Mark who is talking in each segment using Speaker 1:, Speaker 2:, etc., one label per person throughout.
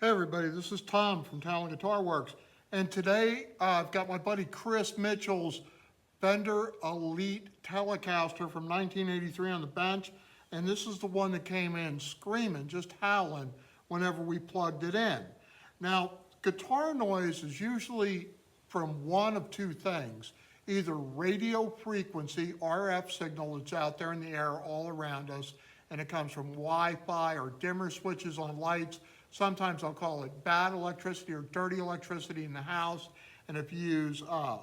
Speaker 1: Hey everybody, this is Tom from Talon Guitar Works, and today I've got my buddy Chris Mitchell's Fender Elite Telecaster from 1983 on the bench, and this is the one that came in screaming, just howling whenever we plugged it in. Now, guitar noise is usually from one of two things, either radio frequency, RF signal that's out there in the air all around us, and it comes from Wi-Fi or dimmer switches on lights. Sometimes I'll call it bad electricity or dirty electricity in the house. And if you use a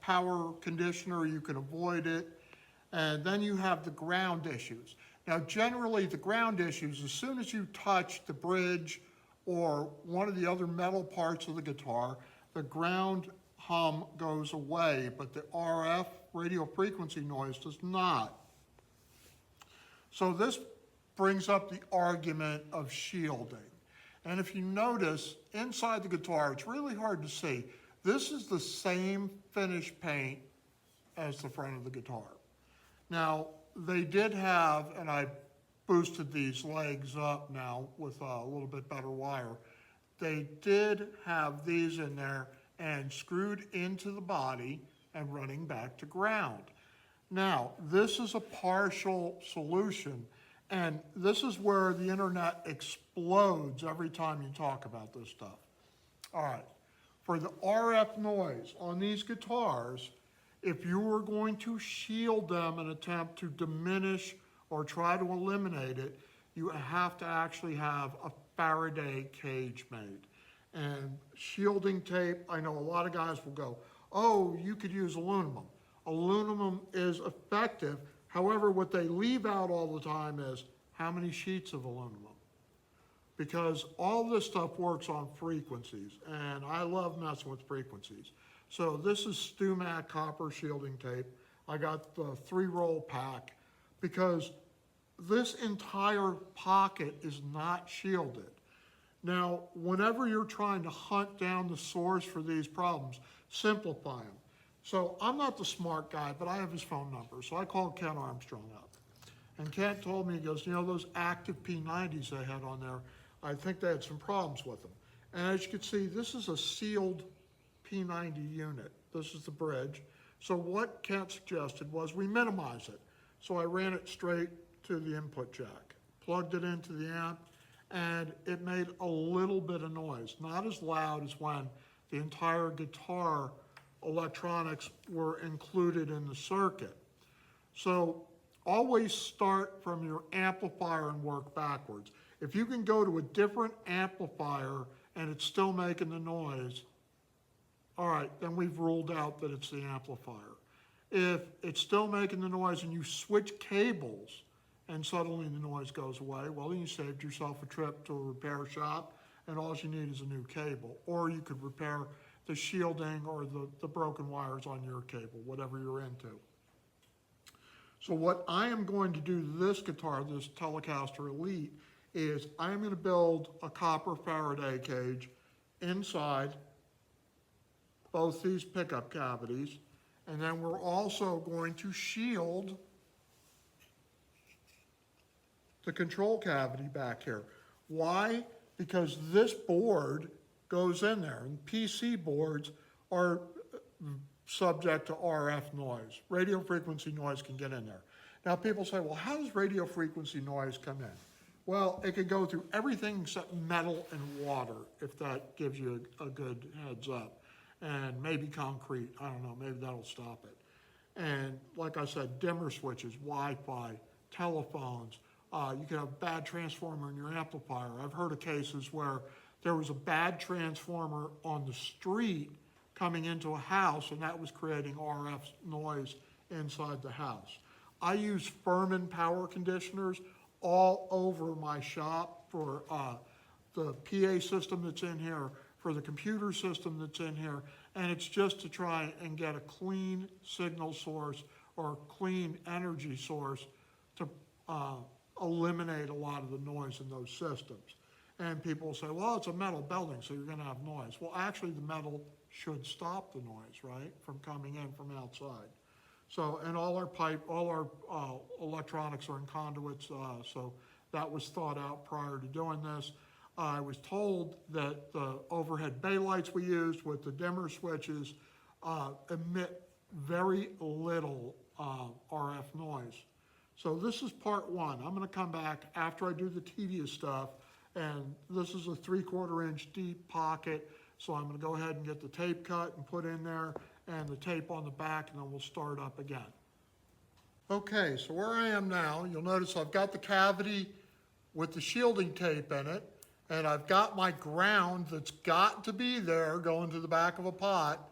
Speaker 1: power conditioner, you can avoid it. And then you have the ground issues. Now, generally the ground issues, as soon as you touch the bridge or one of the other metal parts of the guitar, the ground hum goes away, but the RF radio frequency noise does not. So this brings up the argument of shielding. And if you notice, inside the guitar, it's really hard to see. This is the same finish paint as the front of the guitar. Now, they did have, and I boosted these legs up now with a little bit better wire, they did have these in there and screwed into the body and running back to ground. Now, this is a partial solution, and this is where the internet explodes every time you talk about this stuff. All right, for the RF noise on these guitars, if you were going to shield them and attempt to diminish or try to eliminate it, you have to actually have a Faraday cage made. And shielding tape, I know a lot of guys will go, oh, you could use aluminum. Aluminum is effective. However, what they leave out all the time is how many sheets of aluminum. Because all this stuff works on frequencies, and I love messing with frequencies. So this is StuMat copper shielding tape. I got the 3-roll pack because this entire pocket is not shielded. Now, whenever you're trying to hunt down the source for these problems, simplify them. So I'm not the smart guy, but I have his phone number. So I called Ken Armstrong up. And Ken told me, he goes, you know, those active P90s they had on there, I think they had some problems with them. And as you can see, this is a sealed P90 unit. This is the bridge. So what Ken suggested was we minimize it. So I ran it straight to the input jack, plugged it into the amp, and it made a little bit of noise. Not as loud as when the entire guitar electronics were included in the circuit. So always start from your amplifier and work backwards. If you can go to a different amplifier and it's still making the noise, all right, then we've ruled out that it's the amplifier. If it's still making the noise and you switch cables and suddenly the noise goes away, well, then you saved yourself a trip to a repair shop and all you need is a new cable. Or you could repair the shielding or the broken wires on your cable, whatever you're into. So what I am going to do to this guitar, this Telecaster Elite, is I am going to build a copper Faraday cage inside both these pickup cavities, and then we're also going to shield the control cavity back here. Why? Because this board goes in there, and PC boards are subject to RF noise. Radio frequency noise can get in there. Now people say, well, how does radio frequency noise come in? Well, it can go through everything except metal and water, if that gives you a good heads up. And maybe concrete, I don't know, maybe that'll stop it. And like I said, dimmer switches, Wi-Fi, telephones, you can have a bad transformer in your amplifier. I've heard of cases where there was a bad transformer on the street coming into a house, and that was creating RF noise inside the house. I use Furman power conditioners all over my shop for the PA system that's in here, for the computer system that's in here, and it's just to try and get a clean signal source or a clean energy source to eliminate a lot of the noise in those systems. And people say, well, it's a metal building, so you're gonna have noise. Well, actually the metal should stop the noise, right, from coming in from outside. So, and all our electronics are in conduits, so that was thought out prior to doing this. I was told that the overhead bay lights we used with the dimmer switches emit very little RF noise. So this is part one. I'm gonna come back after I do the tedious stuff, and this is a 3/4 inch deep pocket, so I'm gonna go ahead and get the tape cut and put in there, and the tape on the back, and then we'll start up again. Okay, so where I am now, you'll notice I've got the cavity with the shielding tape in it, and I've got my ground that's got to be there going to the back of a pot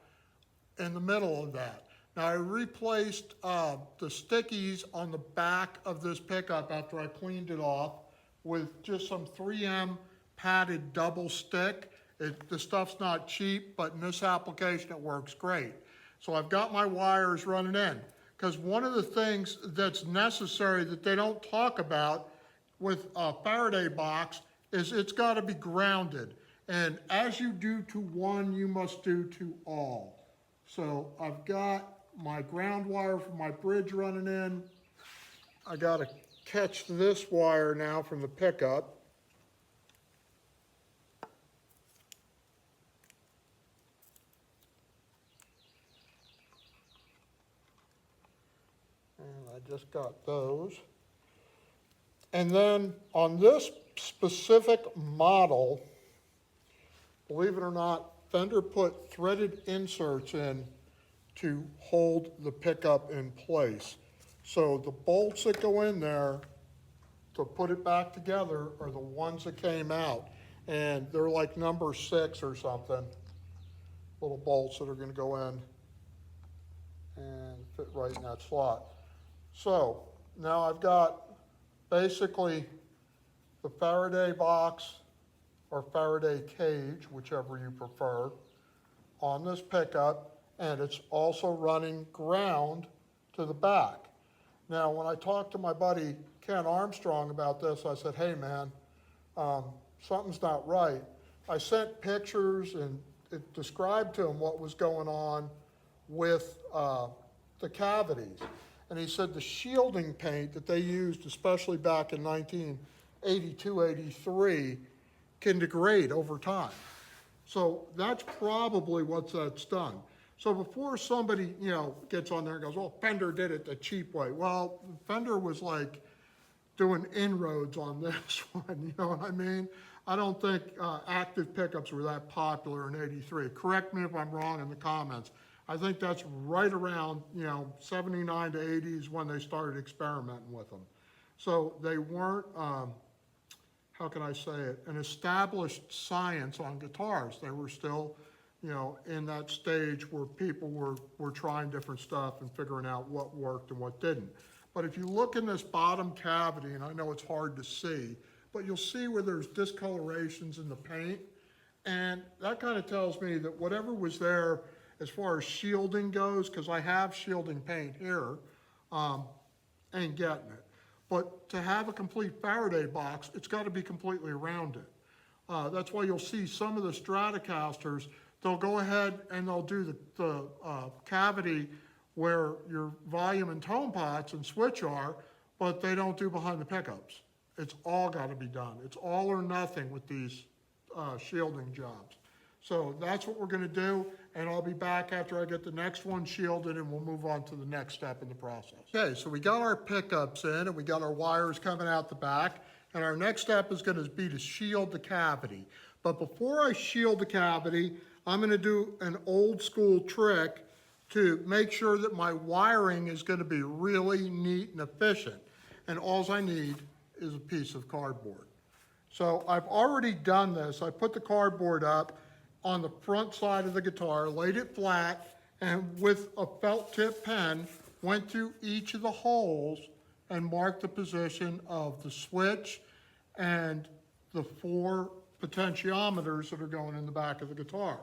Speaker 1: in the middle of that. Now I replaced the stickies on the back of this pickup after I cleaned it off with just some 3M padded double stick. The stuff's not cheap, but in this application it works great. So I've got my wires running in, because one of the things that's necessary that they don't talk about with a Faraday box is it's got to be grounded. And as you do to one, you must do to all. So I've got my ground wire from my bridge running in. I got to catch this wire now from the pickup. And I just got those. And then on this specific model, believe it or not, Fender put threaded inserts in to hold the pickup in place. So the bolts that go in there to put it back together are the ones that came out. And they're like number 6 or something, little bolts that are gonna go in and fit right in that slot. So now I've got basically the Faraday box or Faraday cage, whichever you prefer, on this pickup, and it's also running ground to the back. Now, when I talked to my buddy Ken Armstrong about this, I said, hey man, something's not right. I sent pictures and it described to him what was going on with the cavities. And he said the shielding paint that they used, especially back in 1982, 83, can degrade over time. So that's probably what that's done. So before somebody, gets on there and goes, well, Fender did it the cheap way. Well, Fender was like doing inroads on this one, you know what I mean? I don't think active pickups were that popular in 83. Correct me if I'm wrong in the comments. I think that's right around, 79 to 80s when they started experimenting with them. So they weren't, how can I say it, an established science on guitars. They were still, in that stage where people were trying different stuff and figuring out what worked and what didn't. But if you look in this bottom cavity, and I know it's hard to see, but you'll see where there's discolorations in the paint, and that kind of tells me that whatever was there as far as shielding goes, because I have shielding paint here, ain't getting it. But to have a complete Faraday box, it's got to be completely around it. That's why you'll see some of the Telecasters, they'll go ahead and they'll do the cavity where your volume and tone pots and switch are, but they don't do behind the pickups. It's all got to be done. It's all or nothing with these shielding jobs. So that's what we're going to do, and I'll be back after I get the next one shielded, and we'll move on to the next step in the process. Okay, so we got our pickups in, and we got our wires coming out the back, and our next step is going to be to shield the cavity. But before I shield the cavity, I'm going to do an old school trick to make sure that my wiring is going to be really neat and efficient. And all I need is a piece of cardboard. So I've already done this. I put the cardboard up on the front side of the guitar, laid it flat, and with a felt tip pen, went through each of the holes and marked the position of the switch and the 4 potentiometers that are going in the back of the guitar.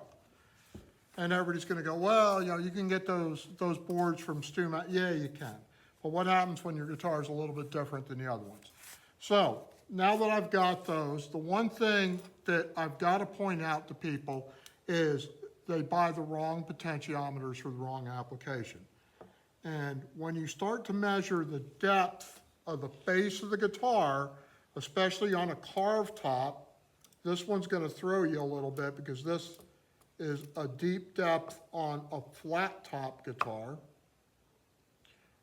Speaker 1: And everybody's gonna go, well, you can get those boards from StuMat. Yeah, you can. But what happens when your guitar is a little bit different than the other ones? So now that I've got those, the one thing that I've got to point out to people is they buy the wrong potentiometers for the wrong application. And when you start to measure the depth of the base of the guitar, especially on a carved top, This one's going to throw you a little bit because this is a deep depth on a flat top guitar.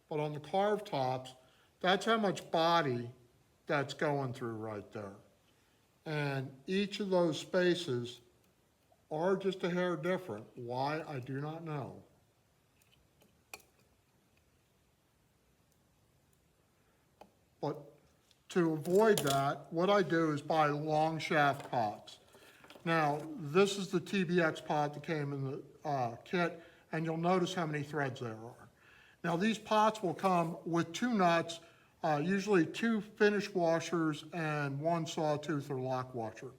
Speaker 1: But on the carved tops, that's how much body that's going through right there. And each of those spaces are just a hair different. Why, I do not know. But to avoid that, what I do is buy long shaft pots. Now, this is the TBX pot that came in the kit, and you'll notice how many threads there are. Now, these pots will come with 2 nuts, usually 2 finish washers and 1 sawtooth or lock washer.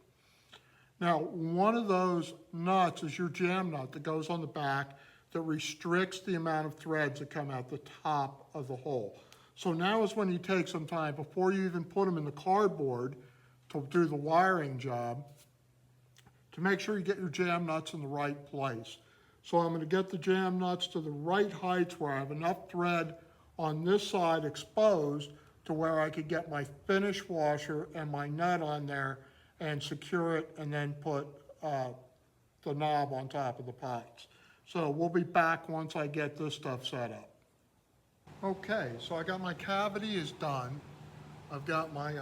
Speaker 1: Now, one of those nuts is your jam nut that goes on the back that restricts the amount of threads that come out the top of the hole. So now is when you take some time, before you even put them in the cardboard to do the wiring job, to make sure you get your jam nuts in the right place. So I'm going to get the jam nuts to the right heights where I have enough thread on this side exposed to where I could get my finish washer and my nut on there and secure it, and then put the knob on top of the pots. So we'll be back once I get this stuff set up. Okay, so I got my cavity is done. I've got my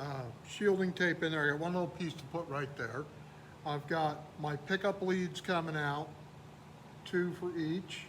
Speaker 1: shielding tape in there. I got one little piece to put right there. I've got my pickup leads coming out, 2 for each.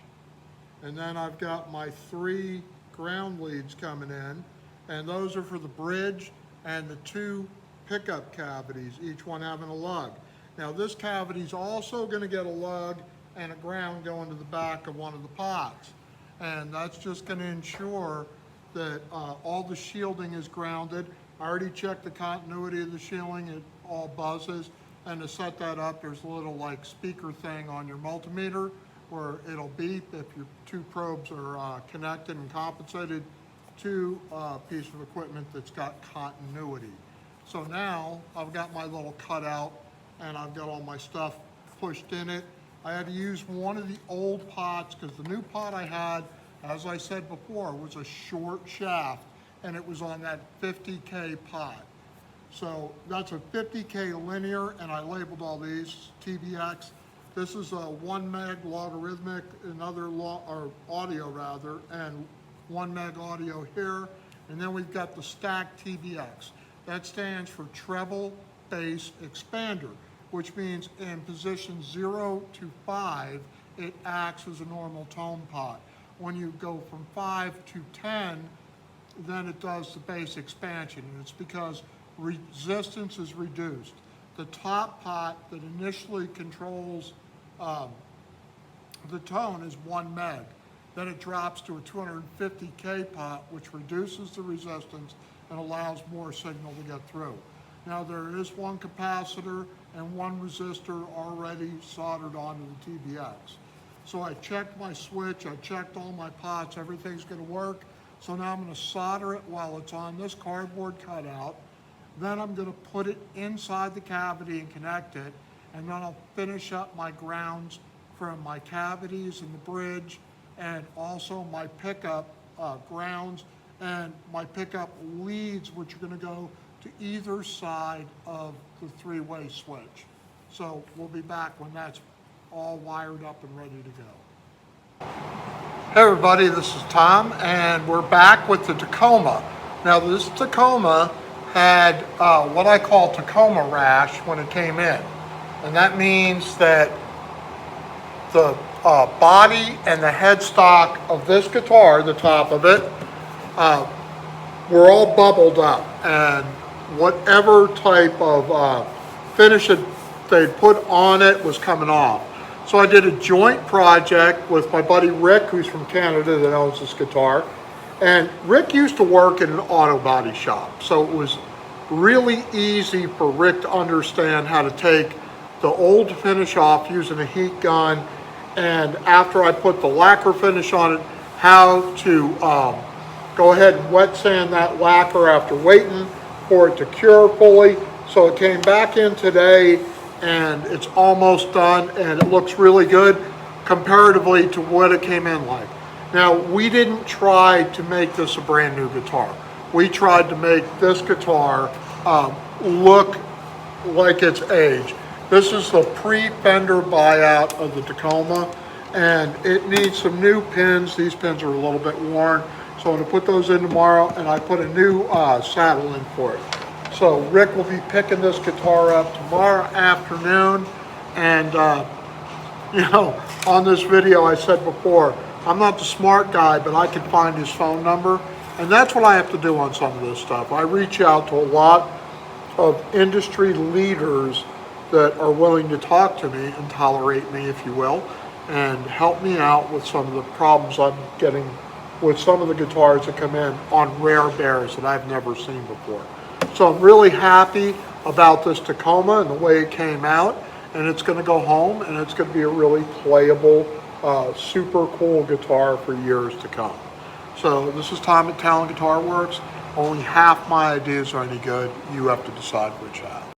Speaker 1: And then I've got my 3 ground leads coming in, and those are for the bridge and the 2 pickup cavities, each one having a lug. Now this cavity is also going to get a lug and a ground going to the back of one of the pots. And that's just going to ensure that all the shielding is grounded. I already checked the continuity of the shielding, it all buzzes. And to set that up, there's a little like speaker thing on your multimeter where it'll beep if your 2 probes are connected and compensated to a piece of equipment that's got continuity. So now I've got my little cutout and I've got all my stuff pushed in it. I had to use one of the old pots because the new pot I had, as I said before, was a short shaft and it was on that 50K pot. So that's a 50K linear, and I labeled all these TBX. This is a 1 meg logarithmic, another audio rather, and 1 meg audio here. And then we've got the stacked TBX. That stands for treble bass expander, which means in position 0 to 5, it acts as a normal tone pot. When you go from 5 to 10, then it does the bass expansion, and it's because resistance is reduced. The top pot that initially controls the tone is 1 meg. Then it drops to a 250K pot, which reduces the resistance and allows more signal to get through. Now there is 1 capacitor and 1 resistor already soldered onto the TBX. So I checked my switch, I checked all my pots, everything's going to work. So now I'm going to solder it while it's on this cardboard cutout. Then I'm going to put it inside the cavity and connect it, and then I'll finish up my grounds from my cavities in the bridge, and also my pickup grounds and my pickup leads, which are going to go to either side of the 3-way switch. So we'll be back when that's all wired up and ready to go. Hey everybody, this is Tom, and we're back with the Tacoma. Now this Tacoma had what I call Tacoma Rash when it came in. And that means that the body and the headstock of this guitar, the top of it, were all bubbled up. And whatever type of finish they'd put on it was coming off. So I did a joint project with my buddy Rick, who's from Canada, that owns this guitar. And Rick used to work in an auto body shop, so it was really easy for Rick to understand how to take the old finish off using a heat gun, and after I put the lacquer finish on it, how to go ahead and wet sand that lacquer after waiting for it to cure fully. So it came back in today and it's almost done, and it looks really good comparatively to what it came in like. Now, we didn't try to make this a brand new guitar. We tried to make this guitar look like its age. This is the pre-Fender buyout of the Tacoma, and it needs some new pins. These pins are a little bit worn, so I'm gonna put those in tomorrow, and I put a new saddle in for it. So Rick will be picking this guitar up tomorrow afternoon, and you know, on this video I said before, I'm not the smart guy, but I can find his phone number, and that's what I have to do on some of this stuff. I reach out to a lot of industry leaders that are willing to talk to me and tolerate me, if you will, and help me out with some of the problems I'm getting with some of the guitars that come in on rare bears that I've never seen before. So I'm really happy about this Tacoma and the way it came out, and it's going to go home and it's going to be a really playable, super cool guitar for years to come. So this is Tom at Talent Guitar Works. Only half my ideas are any good. You have to decide which half.